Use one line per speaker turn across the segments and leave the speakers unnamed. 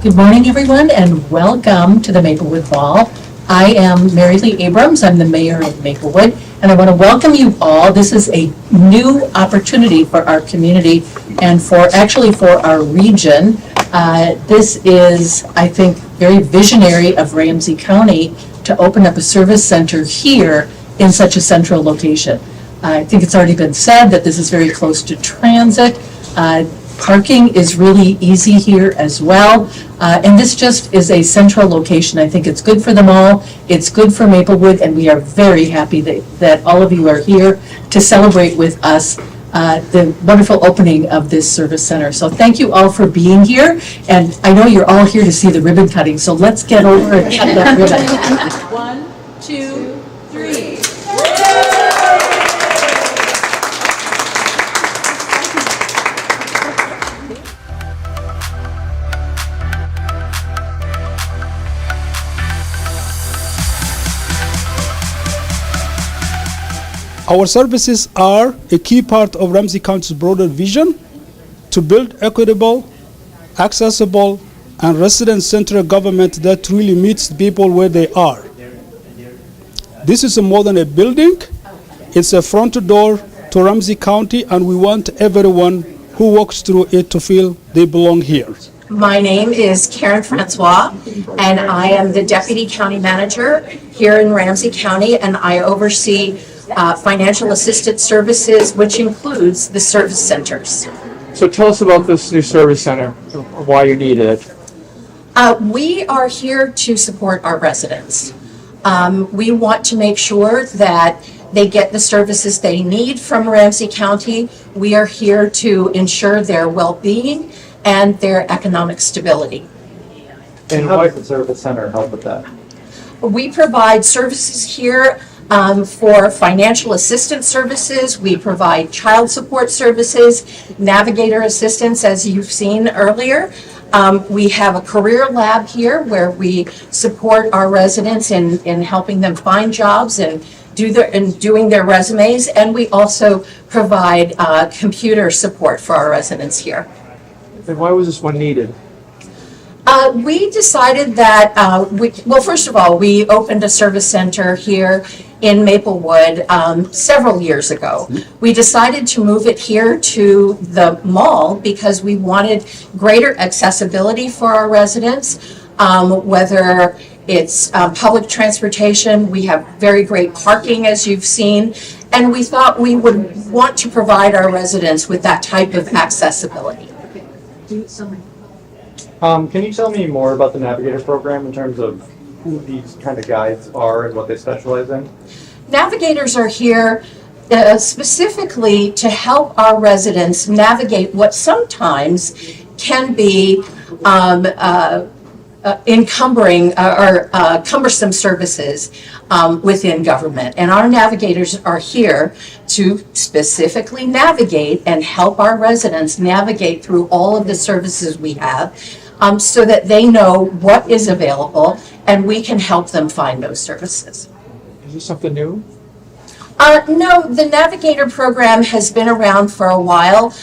Good morning, everyone, and welcome to the Maplewood Ball. I am Mary Lee Abrams. I'm the mayor of Maplewood, and I want to welcome you all. This is a new opportunity for our community and for our region. This is, I think, very visionary of Ramsey County to open up a service center here in such a central location. I think it's already been said that this is very close to transit. Parking is really easy here as well. And this just is a central location. I think it's good for them all. It's good for Maplewood, and we are very happy that all of you are here to celebrate with us the wonderful opening of this service center. So thank you all for being here. And I know you're all here to see the ribbon cutting, so let's get over and cut that ribbon. 1, 2, 3.
Our services are a key part of Ramsey County's broader vision to build equitable, accessible, and resident-centered government that really meets people where they are. This is more than a building. It's a front door to Ramsey County, and we want everyone who walks through it to feel they belong here.
My name is Karen Francois, and I am the Deputy County Manager here in Ramsey County, and I oversee financial assistance services, which includes the service centers.
So tell us about this new service center, why you need it.
We are here to support our residents. We want to make sure that they get the services they need from Ramsey County. We are here to ensure their well-being and their economic stability.
And how does the service center help with that?
We provide services here for financial assistance services. We provide child support services, navigator assistance, as you've seen earlier. We have a career lab here where we support our residents in helping them find jobs and doing their resumes, and we also provide computer support for our residents here.
And why was this one needed?
We decided that, well, first of all, we opened a service center here in Maplewood several years ago. We decided to move it here to the mall because we wanted greater accessibility for our residents, whether it's public transportation. We have very great parking, as you've seen, and we thought we would want to provide our residents with that type of accessibility.
Can you tell me more about the Navigator program in terms of who these kind of guides are and what they specialize in?
Navigators are here specifically to help our residents navigate what sometimes can be encumbering or cumbersome services within government. And our navigators are here to specifically navigate and help our residents navigate through all of the services we have, so that they know what is available and we can help them find those services.
Is this something new?
No, the Navigator program has been around for a while.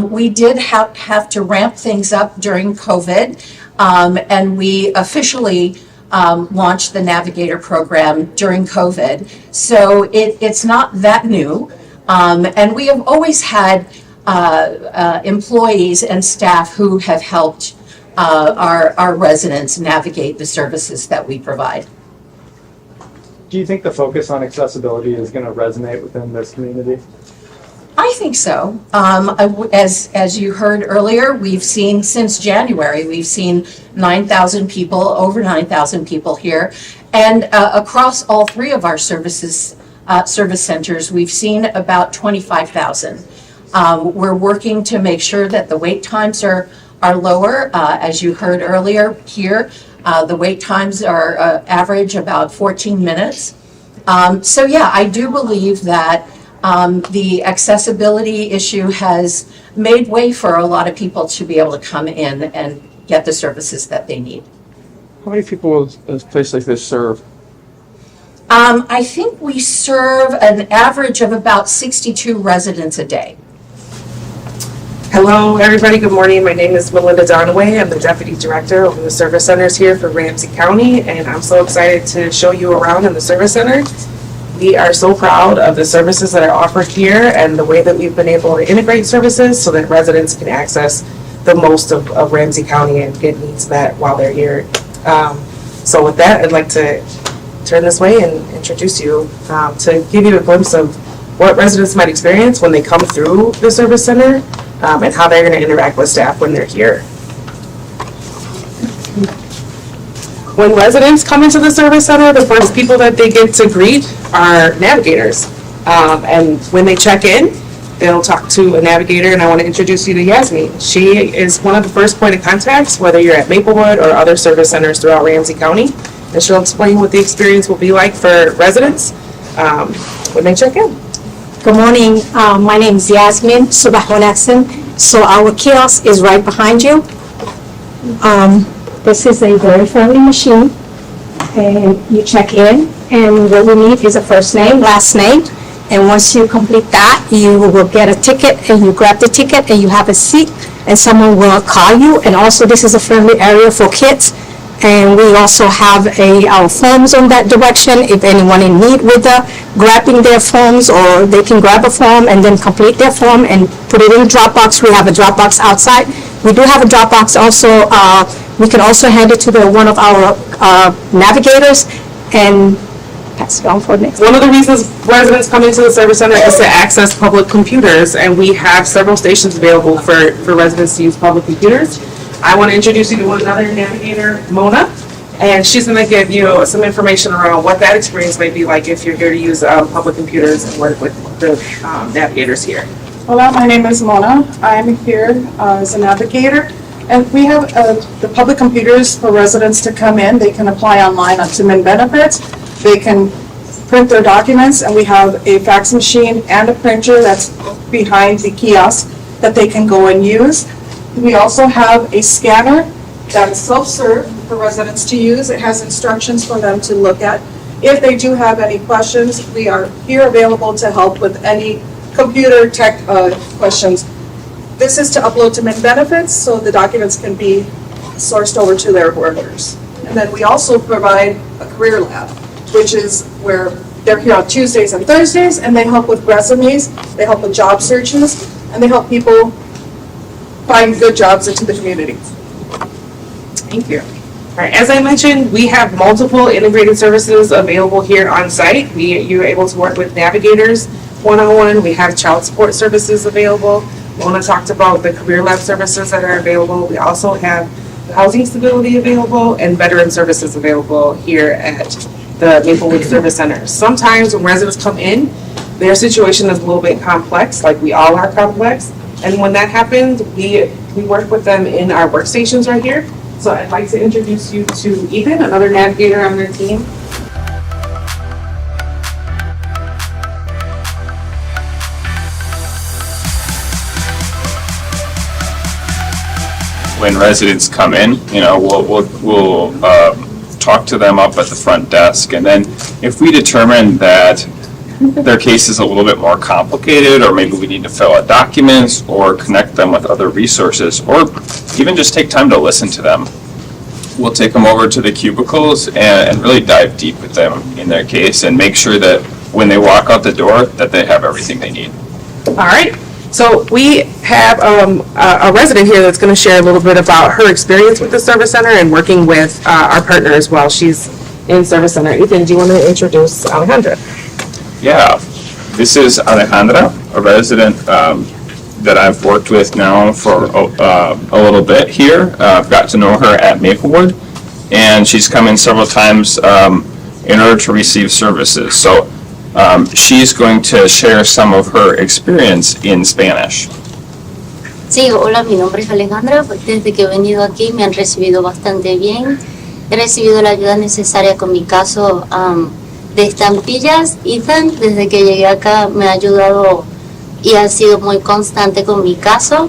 We did have to ramp things up during COVID, and we officially launched the Navigator program during COVID. So it's not that new, and we have always had employees and staff who have helped our residents navigate the services that we provide.
Do you think the focus on accessibility is going to resonate within this community?
I think so. As you heard earlier, we've seen since January, we've seen 9,000 people, over 9,000 people here. And across all three of our service centers, we've seen about 25,000. We're working to make sure that the wait times are lower. As you heard earlier here, the wait times are average about 14 minutes. So yeah, I do believe that the accessibility issue has made way for a lot of people to be able to come in and get the services that they need.
How many people does a place like this serve?
I think we serve an average of about 62 residents a day.
Hello, everybody. Good morning. My name is Melinda Donaway. I'm the Deputy Director over the Service Centers here for Ramsey County, and I'm so excited to show you around in the Service Center. We are so proud of the services that are offered here and the way that we've been able to integrate services so that residents can access the most of Ramsey County and get needs met while they're here. So with that, I'd like to turn this way and introduce you to give you a glimpse of what residents might experience when they come through the Service Center and how they're going to interact with staff when they're here. When residents come into the Service Center, the first people that they get to greet are navigators. And when they check in, they'll talk to a navigator, and I want to introduce you to Yasmin. She is one of the first point of contacts, whether you're at Maplewood or other service centers throughout Ramsey County. And she'll explain what the experience will be like for residents when they check in.
Good morning. My name is Yasmin Subahonaxen. So our kiosk is right behind you. This is a very friendly machine. And you check in, and what we need is a first name, last name. And once you complete that, you will get a ticket, and you grab the ticket, and you have a seat, and someone will call you. And also, this is a friendly area for kids. And we also have our forms on that direction. If anyone in need with grabbing their forms, or they can grab a form and then complete their form and put it in a Dropbox. We have a Dropbox outside. We do have a Dropbox also. We can also hand it to one of our navigators and pass it on for next.
One of the reasons residents come into the Service Center is to access public computers, and we have several stations available for residents to use public computers. I want to introduce you to another navigator, Mona, and she's going to give you some information around what that experience might be like if you're here to use public computers and work with the navigators here.
Hello, my name is Mona. I'm here as a navigator, and we have the public computers for residents to come in. They can apply online to Min Benefits. They can print their documents, and we have a fax machine and a printer that's behind the kiosk that they can go and use. We also have a scanner that is self-serve for residents to use. It has instructions for them to look at. If they do have any questions, we are here available to help with any computer tech questions. This is to upload to Min Benefits, so the documents can be sourced over to their workers. And then we also provide a career lab, which is where they're here on Tuesdays and Thursdays, and they help with resumes, they help with job searches, and they help people find good jobs into the community.
Thank you. All right, as I mentioned, we have multiple integrated services available here on site. You're able to work with navigators one-on-one. We have child support services available. Mona talked about the career lab services that are available. We also have housing stability available and veteran services available here at the Maplewood Service Center. Sometimes when residents come in, their situation is a little bit complex, like we all are complex. And when that happens, we work with them in our workstations right here. So I'd like to introduce you to Ethan, another navigator on their team.
When residents come in, we'll talk to them up at the front desk, and then if we determine that their case is a little bit more complicated, or maybe we need to fill out documents or connect them with other resources, or even just take time to listen to them, we'll take them over to the cubicles and really dive deep with them in their case and make sure that when they walk out the door that they have everything they need.
All right. So we have a resident here that's going to share a little bit about her experience with the Service Center and working with our partners while she's in Service Center. Ethan, do you want to introduce Alejandra?
Yeah, this is Alejandra, a resident that I've worked with now for a little bit here. I've got to know her at Maplewood, and she's come in several times in order to receive services. So she's going to share some of her experience in Spanish.
Sí, hola, mi nombre es Alejandra. Desde que he venido aquí me han recibido bastante bien. He recibido la ayuda necesaria con mi caso de estampillas. Ethan, desde que llegué acá, me ha ayudado y ha sido muy constante con mi caso.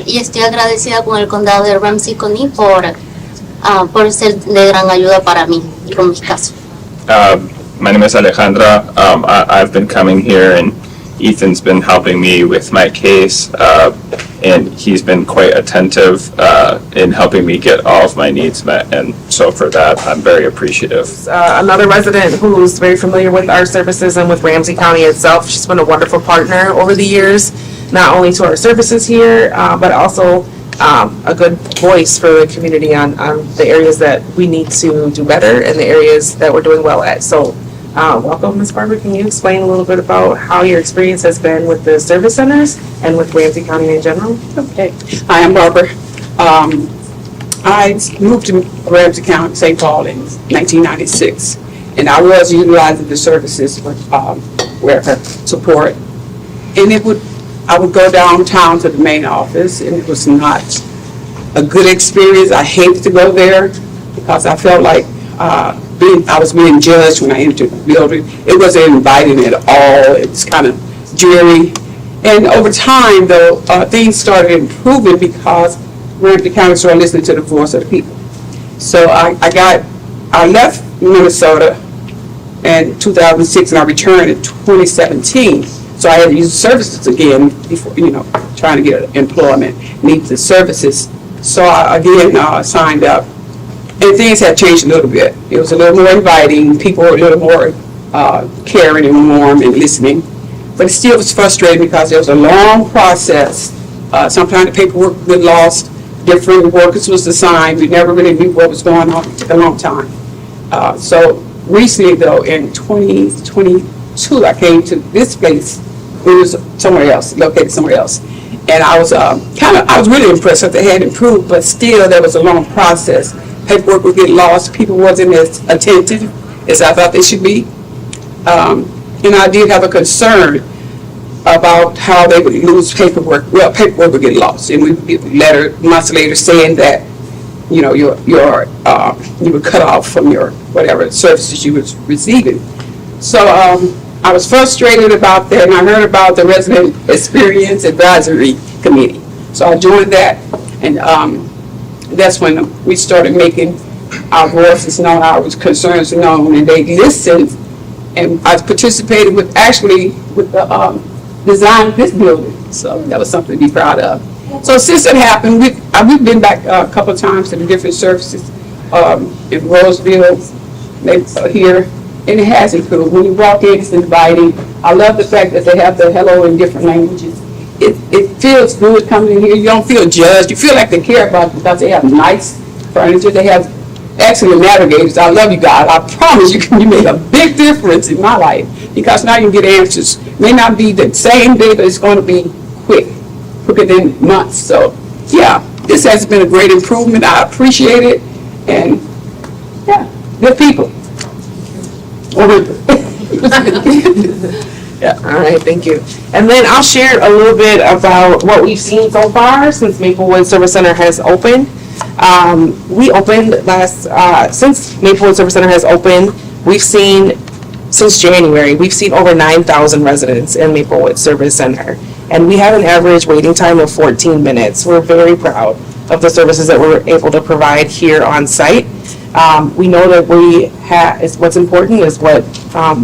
Y estoy agradecida con el condado de Ramsey County por ser de gran ayuda para mí y con mis casos.
My name is Alejandra. I've been coming here, and Ethan's been helping me with my case. and he's been quite attentive in helping me get all of my needs met, and so for that, I'm very appreciative.
Another resident who's very familiar with our services and with Ramsey County itself. She's been a wonderful partner over the years, not only to our services here, but also a good voice for the community on the areas that we need to do better and the areas that we're doing well at. So welcome, Ms. Barber. Can you explain a little bit about how your experience has been with the service centers and with Ramsey County in general?
Okay. Hi, I'm Barbara. I moved to Ramsey County, St. Paul in 1996, and I was utilizing the services for support. And I would go downtown to the main office, and it was not a good experience. I hated to go there because I felt like I was being judged when I entered the building. It wasn't inviting at all. It was kind of dreary. And over time, though, things started improving because Ramsey County started listening to the voice of the people. So I left Minnesota in 2006, and I returned in 2017. So I had to use services again before, trying to get employment, need the services. So I again signed up. And things have changed a little bit. It was a little more inviting. People were a little more caring and warm and listening. But it still was frustrating because there was a long process. Sometimes the paperwork would get lost. Different workers was assigned. We never really knew what was going on. It took a long time. So recently, though, in 2022, I came to this place. It was somewhere else, located somewhere else. And I was I was really impressed that they had improved, but still there was a long process. Paperwork would get lost. People wasn't as attentive as I thought they should be. And I did have a concern about how they would lose paperwork. Well, paperwork would get lost, and we would get a letter months later saying that, you were cut off from your whatever services you was receiving. So I was frustrated about that, and I heard about the Resident Experience Advisory Committee. So I joined that, and that's when we started making our voices known, our concerns known, and they listened. And I participated with the design of this building. So that was something to be proud of. So since it happened, we've been back a couple of times to the different services in Roseville, here, and it has improved. When you walk in, it's inviting. I love the fact that they have the hello in different languages. It feels good coming in here. You don't feel judged. You feel like they care about it because they have nice furniture. They have excellent navigators. I love you guys. I promise you made a big difference in my life because now you get answers. It may not be the same day, but it's going to be quicker than months. So, yeah, this has been a great improvement. I appreciate it. And, yeah, good people.
Yeah. All right, thank you. And then I'll share a little bit about what we've seen so far since Maplewood Service Center has opened. We opened since Maplewood Service Center has opened, since January, we've seen over 9,000 residents in Maplewood Service Center. And we have an average waiting time of 14 minutes. We're very proud of the services that we're able to provide here on site. We know that what's important is what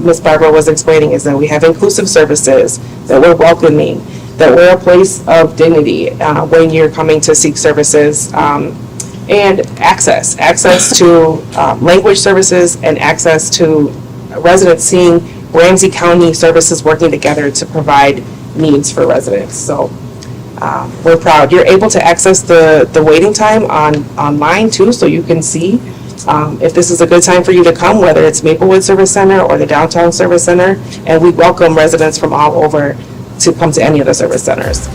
Ms. Barbara was explaining, is that we have inclusive services, that we're welcoming, that we're a place of dignity when you're coming to seek services, and access to language services and access to residents seeing Ramsey County services working together to provide needs for residents. So we're proud. You're able to access the waiting time online too, so you can see if this is a good time for you to come, whether it's Maplewood Service Center or the Downtown Service Center, and we welcome residents from all over to come to any of the service centers.